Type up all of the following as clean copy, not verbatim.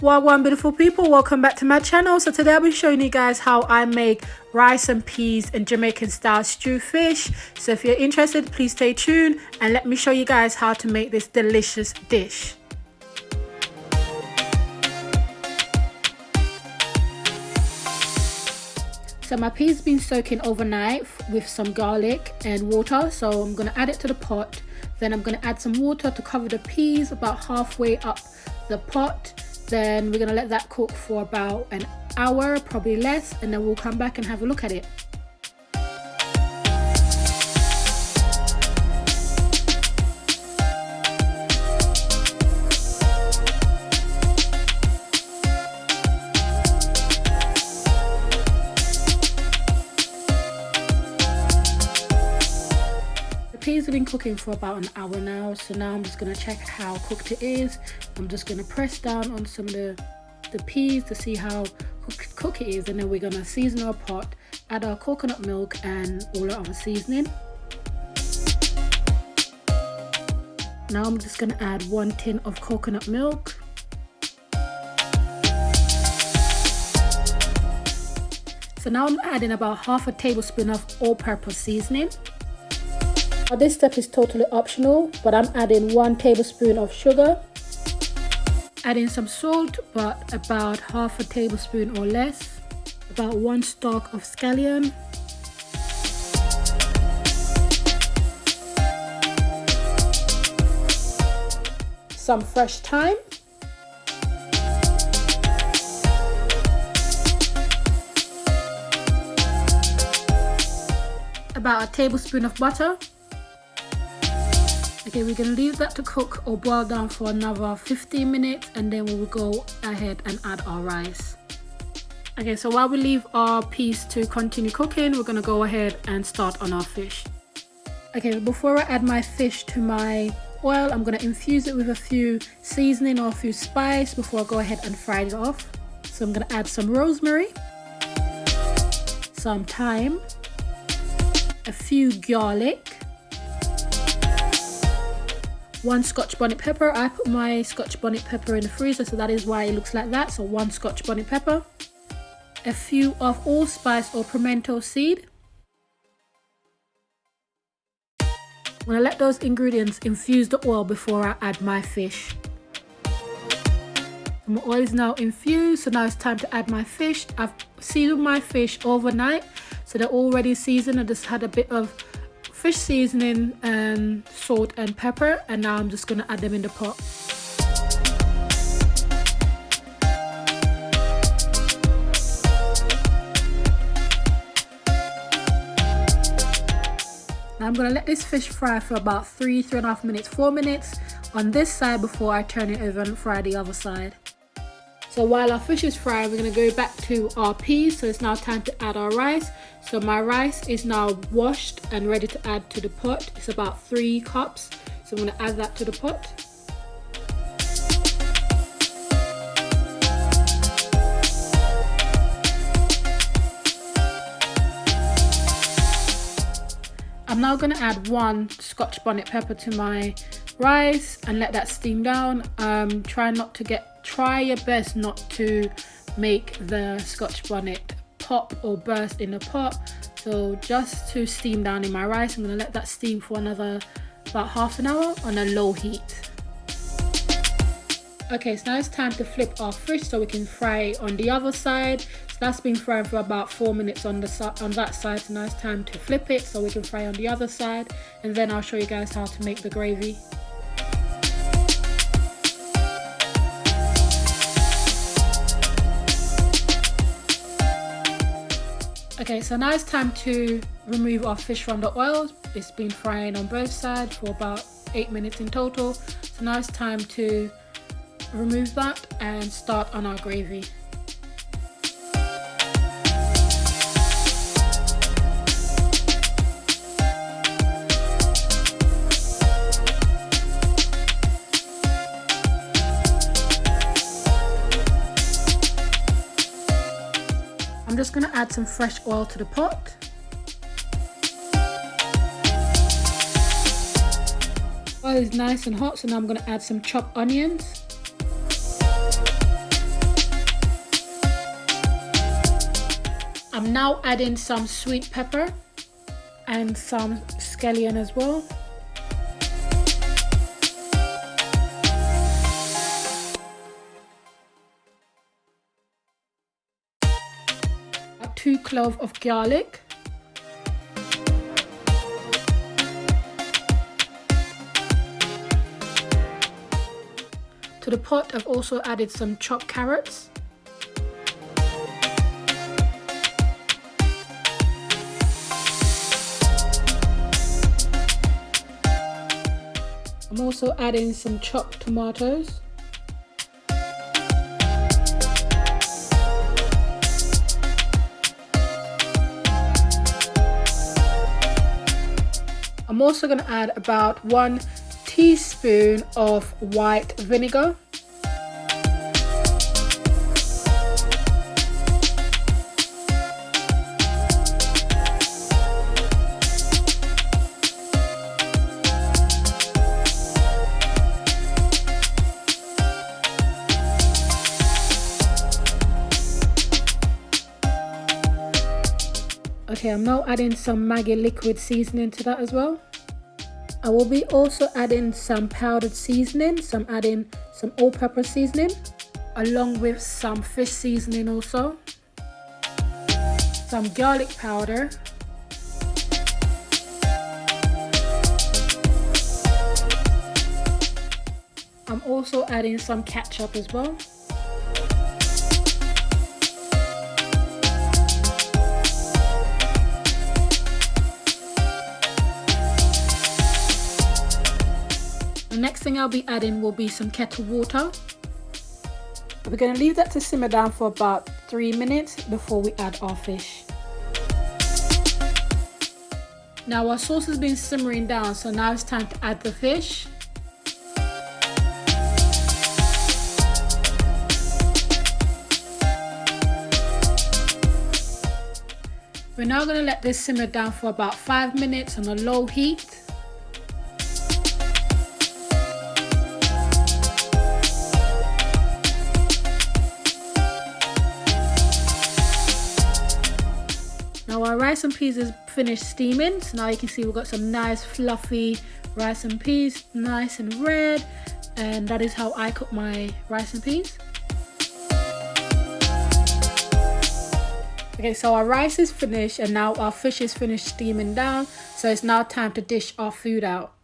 Wagwan beautiful people, welcome back to my channel. So today I'll be showing you guys how I make rice and peas and Jamaican style stew fish. So if you're interested, please stay tuned and let me show you guys how to make this delicious dish. So my peas been soaking overnight with some garlic and water, so I'm going to add it to the pot. Then I'm going to add some water to cover the peas about halfway up the pot. Then we're going to let that cook for about an hour, probably less, and then we'll come back and have a look at it. Peas have been cooking for about an hour now, so now I'm just going to check how cooked it is. I'm just going to press down on some of the peas to see how cooked it is, and then we're going to season our pot, add our coconut milk and all our other seasoning. Now I'm just going to add 1 tin of coconut milk. So now I'm adding about half a tablespoon of all-purpose seasoning. Now this step is totally optional, but I'm adding 1 tablespoon of sugar, adding some salt, but about half a tablespoon or less, about 1 stalk of scallion, some fresh thyme, about a tablespoon of butter. Okay, we're going to leave that to cook or boil down for another 15 minutes, and then we will go ahead and add our rice. Okay, so while we leave our peas to continue cooking, we're going to go ahead and start on our fish. Okay, before I add my fish to my oil, I'm going to infuse it with a few seasoning or a few spice before I go ahead and fry it off. So I'm going to add some rosemary, some thyme, a few garlic, 1 Scotch bonnet pepper. I put my Scotch bonnet pepper in the freezer, so that is why it looks like that. So 1 Scotch bonnet pepper, a few of allspice or pimento seed. I'm going to let those ingredients infuse the oil before I add my fish. My oil is now infused, so now it's time to add my fish. I've seasoned my fish overnight, so they're already seasoned. I just had a bit of fish seasoning and salt and pepper, and now I'm just going to add them in the pot. Now I'm going to let this fish fry for about 3.5 minutes, 4 minutes on this side before I turn it over and fry the other side. So while our fish is fried, we're going to go back to our peas. So it's now time to add our rice. So my rice is now washed and ready to add to the pot. It's about 3 cups. So I'm going to add that to the pot. I'm now going to add 1 Scotch bonnet pepper to my rice and let that steam down. Try your best not to make the Scotch bonnet pop or burst in the pot. So just to steam down in my rice, I'm going to let that steam for another about half an hour on a low heat. Okay, so now it's time to flip our fish so we can fry on the other side. So that's been frying for about 4 minutes on that side. So now it's time to flip it so we can fry on the other side, and then I'll show you guys how to make the gravy. Okay, so now it's time to remove our fish from the oil. It's been frying on both sides for about 8 minutes in total. So now it's time to remove that and start on our gravy. I'm just going to add some fresh oil to the pot. Oil is nice and hot, so now I'm going to add some chopped onions. I'm now adding some sweet pepper and some scallion as well. About 2 cloves of garlic. To the pot, I've also added some chopped carrots. I'm also adding some chopped tomatoes. I'm also going to add about 1 teaspoon of white vinegar. Okay, I'm now adding some Maggie liquid seasoning to that as well. I will be also adding some powdered seasoning, so I'm adding some all-purpose seasoning, along with some fish seasoning also, some garlic powder, I'm also adding some ketchup as well. The next thing I'll be adding will be some kettle water. We're going to leave that to simmer down for about 3 minutes before we add our fish. Now our sauce has been simmering down, so now it's time to add the fish. We're now going to let this simmer down for about 5 minutes on a low heat. Now our rice and peas is finished steaming, so now you can see we've got some nice fluffy rice and peas, nice and red, and that is how I cook my rice and peas. Okay, so our rice is finished and now our fish is finished steaming down, so it's now time to dish our food out.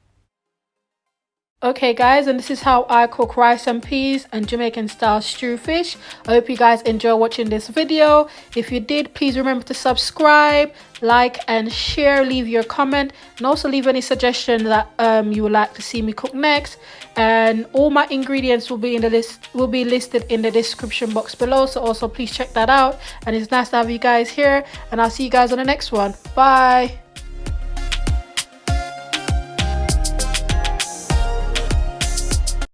Okay guys, and this is how I cook rice and peas and Jamaican style stew fish. I hope you guys enjoy watching this video. If you did, please remember to subscribe, like and share, leave your comment, and also leave any suggestion that you would like to see me cook next. And all my ingredients will be listed in the description box below, so also please check that out. And it's nice to have you guys here, and I'll see you guys on the next one. Bye.